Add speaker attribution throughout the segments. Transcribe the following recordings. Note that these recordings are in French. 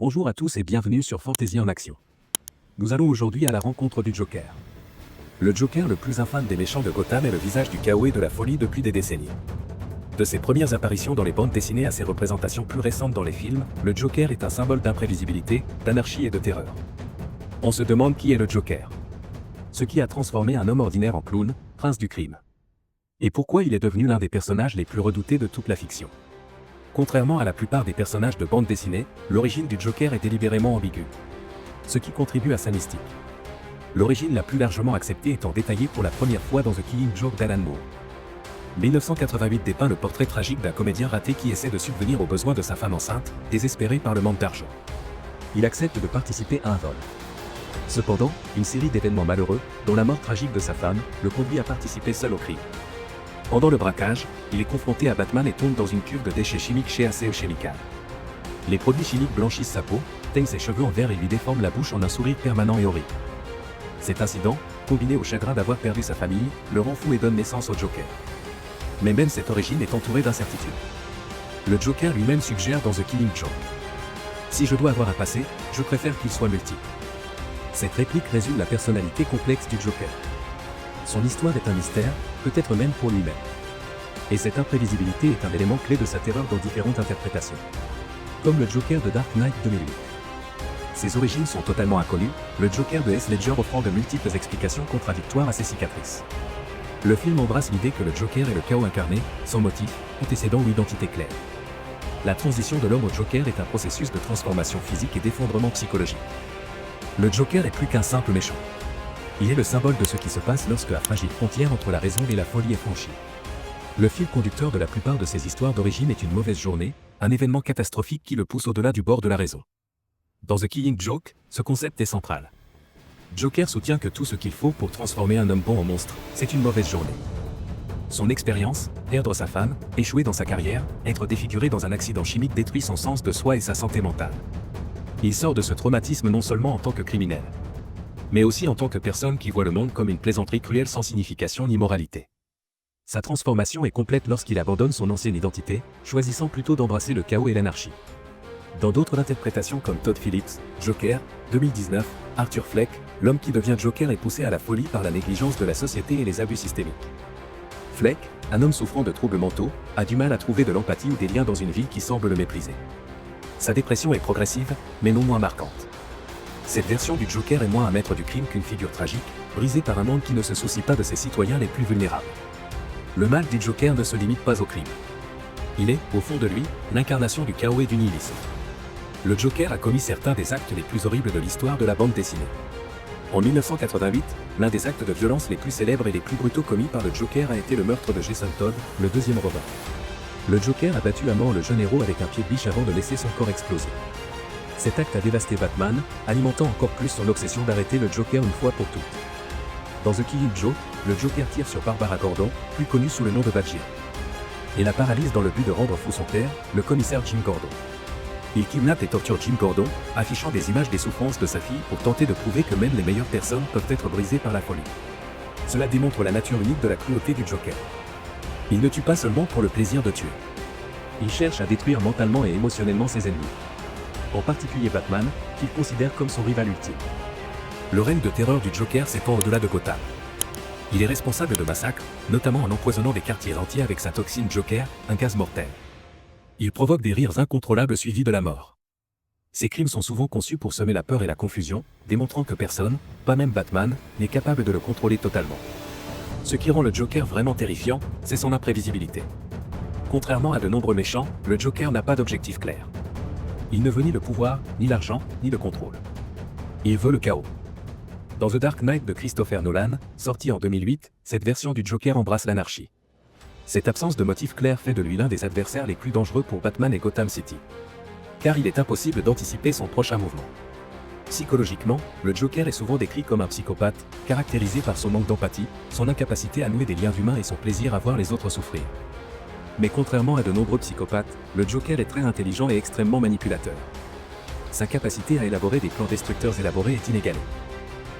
Speaker 1: Bonjour à tous et bienvenue sur Fantasy en Action. Nous allons aujourd'hui à la rencontre du Joker. Le Joker le plus infâme des méchants de Gotham est le visage du chaos et de la folie depuis des décennies. De ses premières apparitions dans les bandes dessinées à ses représentations plus récentes dans les films, le Joker est un symbole d'imprévisibilité, d'anarchie et de terreur. On se demande qui est le Joker. Ce qui a transformé un homme ordinaire en clown, prince du crime. Et pourquoi il est devenu l'un des personnages les plus redoutés de toute la fiction. Contrairement à la plupart des personnages de bande dessinée, l'origine du Joker est délibérément ambiguë. Ce qui contribue à sa mystique. L'origine la plus largement acceptée étant détaillée pour la première fois dans The Killing Joke d'Alan Moore. 1988 dépeint le portrait tragique d'un comédien raté qui essaie de subvenir aux besoins de sa femme enceinte, désespéré par le manque d'argent. Il accepte de participer à un vol. Cependant, une série d'événements malheureux, dont la mort tragique de sa femme, le conduit à participer seul au crime. Pendant le braquage, il est confronté à Batman et tombe dans une cuve de déchets chimiques chez ACE Chemical. Les produits chimiques blanchissent sa peau, teignent ses cheveux en vert et lui déforment la bouche en un sourire permanent et horrible. Cet incident, combiné au chagrin d'avoir perdu sa famille, le rend fou et donne naissance au Joker. Mais même cette origine est entourée d'incertitudes. Le Joker lui-même suggère dans The Killing Joke. Si je dois avoir un passé, je préfère qu'il soit multiple. Cette réplique résume la personnalité complexe du Joker. Son histoire est un mystère, peut-être même pour lui-même. Et cette imprévisibilité est un élément clé de sa terreur dans différentes interprétations. Comme le Joker de Dark Knight 2008. Ses origines sont totalement inconnues, le Joker de Heath Ledger offrant de multiples explications contradictoires à ses cicatrices. Le film embrasse l'idée que le Joker est le chaos incarné, sans motif, antécédent ou identité claire. La transition de l'homme au Joker est un processus de transformation physique et d'effondrement psychologique. Le Joker est plus qu'un simple méchant. Il est le symbole de ce qui se passe lorsque la fragile frontière entre la raison et la folie est franchie. Le fil conducteur de la plupart de ces histoires d'origine est une mauvaise journée, un événement catastrophique qui le pousse au-delà du bord de la raison. Dans The Killing Joke, ce concept est central. Joker soutient que tout ce qu'il faut pour transformer un homme bon en monstre, c'est une mauvaise journée. Son expérience, perdre sa femme, échouer dans sa carrière, être défiguré dans un accident chimique détruit son sens de soi et sa santé mentale. Il sort de ce traumatisme non seulement en tant que criminel, mais aussi en tant que personne qui voit le monde comme une plaisanterie cruelle sans signification ni moralité. Sa transformation est complète lorsqu'il abandonne son ancienne identité, choisissant plutôt d'embrasser le chaos et l'anarchie. Dans d'autres interprétations comme Todd Phillips, Joker, 2019, Arthur Fleck, l'homme qui devient Joker est poussé à la folie par la négligence de la société et les abus systémiques. Fleck, un homme souffrant de troubles mentaux, a du mal à trouver de l'empathie ou des liens dans une ville qui semble le mépriser. Sa dépression est progressive, mais non moins marquante. Cette version du Joker est moins un maître du crime qu'une figure tragique, brisée par un monde qui ne se soucie pas de ses citoyens les plus vulnérables. Le mal du Joker ne se limite pas au crime. Il est, au fond de lui, l'incarnation du chaos et du nihilisme. Le Joker a commis certains des actes les plus horribles de l'histoire de la bande dessinée. En 1988, l'un des actes de violence les plus célèbres et les plus brutaux commis par le Joker a été le meurtre de Jason Todd, le deuxième Robin. Le Joker a battu à mort le jeune héros avec un pied de biche avant de laisser son corps exploser. Cet acte a dévasté Batman, alimentant encore plus son obsession d'arrêter le Joker une fois pour toutes. Dans The Killing Joke, le Joker tire sur Barbara Gordon, plus connue sous le nom de Batgirl, et la paralyse dans le but de rendre fou son père, le commissaire Jim Gordon. Il kidnappe et torture Jim Gordon, affichant des images des souffrances de sa fille pour tenter de prouver que même les meilleures personnes peuvent être brisées par la folie. Cela démontre la nature unique de la cruauté du Joker. Il ne tue pas seulement pour le plaisir de tuer. Il cherche à détruire mentalement et émotionnellement ses ennemis. En particulier Batman, qu'il considère comme son rival ultime. Le règne de terreur du Joker s'étend au-delà de Gotham. Il est responsable de massacres, notamment en empoisonnant des quartiers entiers avec sa toxine Joker, un gaz mortel. Il provoque des rires incontrôlables suivis de la mort. Ces crimes sont souvent conçus pour semer la peur et la confusion, démontrant que personne, pas même Batman, n'est capable de le contrôler totalement. Ce qui rend le Joker vraiment terrifiant, c'est son imprévisibilité. Contrairement à de nombreux méchants, le Joker n'a pas d'objectif clair. Il ne veut ni le pouvoir, ni l'argent, ni le contrôle. Il veut le chaos. Dans The Dark Knight de Christopher Nolan, sorti en 2008, cette version du Joker embrasse l'anarchie. Cette absence de motif clair fait de lui l'un des adversaires les plus dangereux pour Batman et Gotham City. Car il est impossible d'anticiper son prochain mouvement. Psychologiquement, le Joker est souvent décrit comme un psychopathe, caractérisé par son manque d'empathie, son incapacité à nouer des liens humains et son plaisir à voir les autres souffrir. Mais contrairement à de nombreux psychopathes, le Joker est très intelligent et extrêmement manipulateur. Sa capacité à élaborer des plans destructeurs élaborés est inégalée.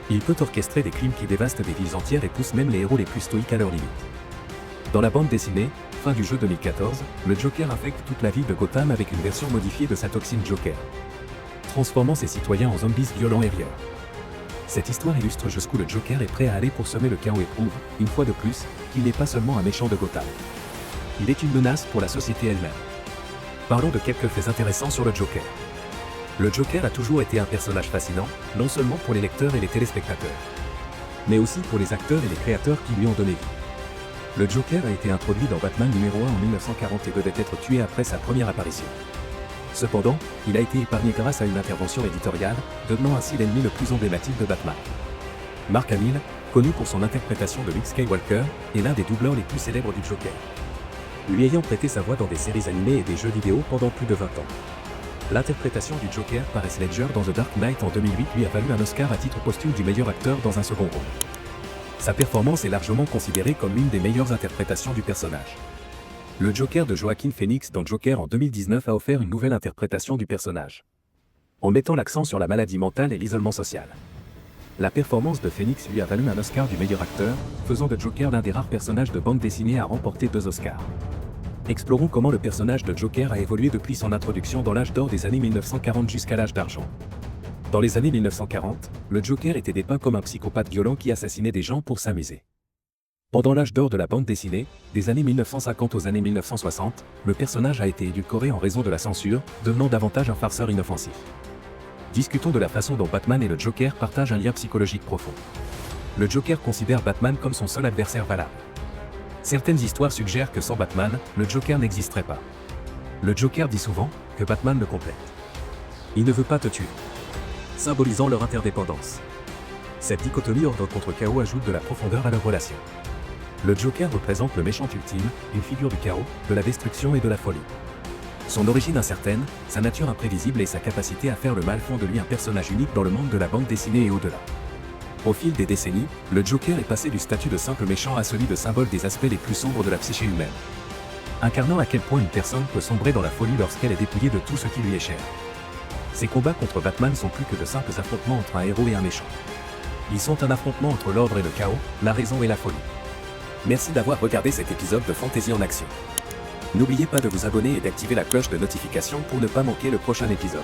Speaker 1: Il peut orchestrer des crimes qui dévastent des villes entières et poussent même les héros les plus stoïques à leurs limites. Dans la bande dessinée, fin du jeu 2014, le Joker affecte toute la ville de Gotham avec une version modifiée de sa toxine Joker. transformant ses citoyens en zombies violents et rieurs. Cette histoire illustre jusqu'où le Joker est prêt à aller pour semer le chaos et prouve, une fois de plus, qu'il n'est pas seulement un méchant de Gotham. Il est une menace pour la société elle-même. Parlons de quelques faits intéressants sur le Joker. Le Joker a toujours été un personnage fascinant, non seulement pour les lecteurs et les téléspectateurs, mais aussi pour les acteurs et les créateurs qui lui ont donné vie. Le Joker a été introduit dans Batman numéro 1 en 1940 et devait être tué après sa première apparition. Cependant, il a été épargné grâce à une intervention éditoriale, devenant ainsi l'ennemi le plus emblématique de Batman. Mark Hamill, connu pour son interprétation de Luke Skywalker, est l'un des doubleurs les plus célèbres du Joker, lui ayant prêté sa voix dans des séries animées et des jeux vidéo pendant plus de 20 ans. L'interprétation du Joker par Heath Ledger dans The Dark Knight en 2008 lui a valu un Oscar à titre posthume du meilleur acteur dans un second rôle. Sa performance est largement considérée comme l'une des meilleures interprétations du personnage. Le Joker de Joaquin Phoenix dans Joker en 2019 a offert une nouvelle interprétation du personnage, en mettant l'accent sur la maladie mentale et l'isolement social. La performance de Phoenix lui a valu un Oscar du meilleur acteur, faisant de Joker l'un des rares personnages de bande dessinée à remporter 2 Oscars. Explorons comment le personnage de Joker a évolué depuis son introduction dans l'âge d'or des années 1940 jusqu'à l'âge d'argent. Dans les années 1940, le Joker était dépeint comme un psychopathe violent qui assassinait des gens pour s'amuser. Pendant l'âge d'or de la bande dessinée, des années 1950 aux années 1960, le personnage a été édulcoré en raison de la censure, devenant davantage un farceur inoffensif. Discutons de la façon dont Batman et le Joker partagent un lien psychologique profond. Le Joker considère Batman comme son seul adversaire valable. Certaines histoires suggèrent que sans Batman, le Joker n'existerait pas. Le Joker dit souvent que Batman le complète. Il ne veut pas te tuer, symbolisant leur interdépendance. Cette dichotomie ordre contre chaos ajoute de la profondeur à leur relation. Le Joker représente le méchant ultime, une figure du chaos, de la destruction et de la folie. Son origine incertaine, sa nature imprévisible et sa capacité à faire le mal font de lui un personnage unique dans le monde de la bande dessinée et au-delà. Au fil des décennies, le Joker est passé du statut de simple méchant à celui de symbole des aspects les plus sombres de la psyché humaine, incarnant à quel point une personne peut sombrer dans la folie lorsqu'elle est dépouillée de tout ce qui lui est cher. Ses combats contre Batman sont plus que de simples affrontements entre un héros et un méchant. Ils sont un affrontement entre l'ordre et le chaos, la raison et la folie. Merci d'avoir regardé cet épisode de Fantasy en Action. N'oubliez pas de vous abonner et d'activer la cloche de notification pour ne pas manquer le prochain épisode.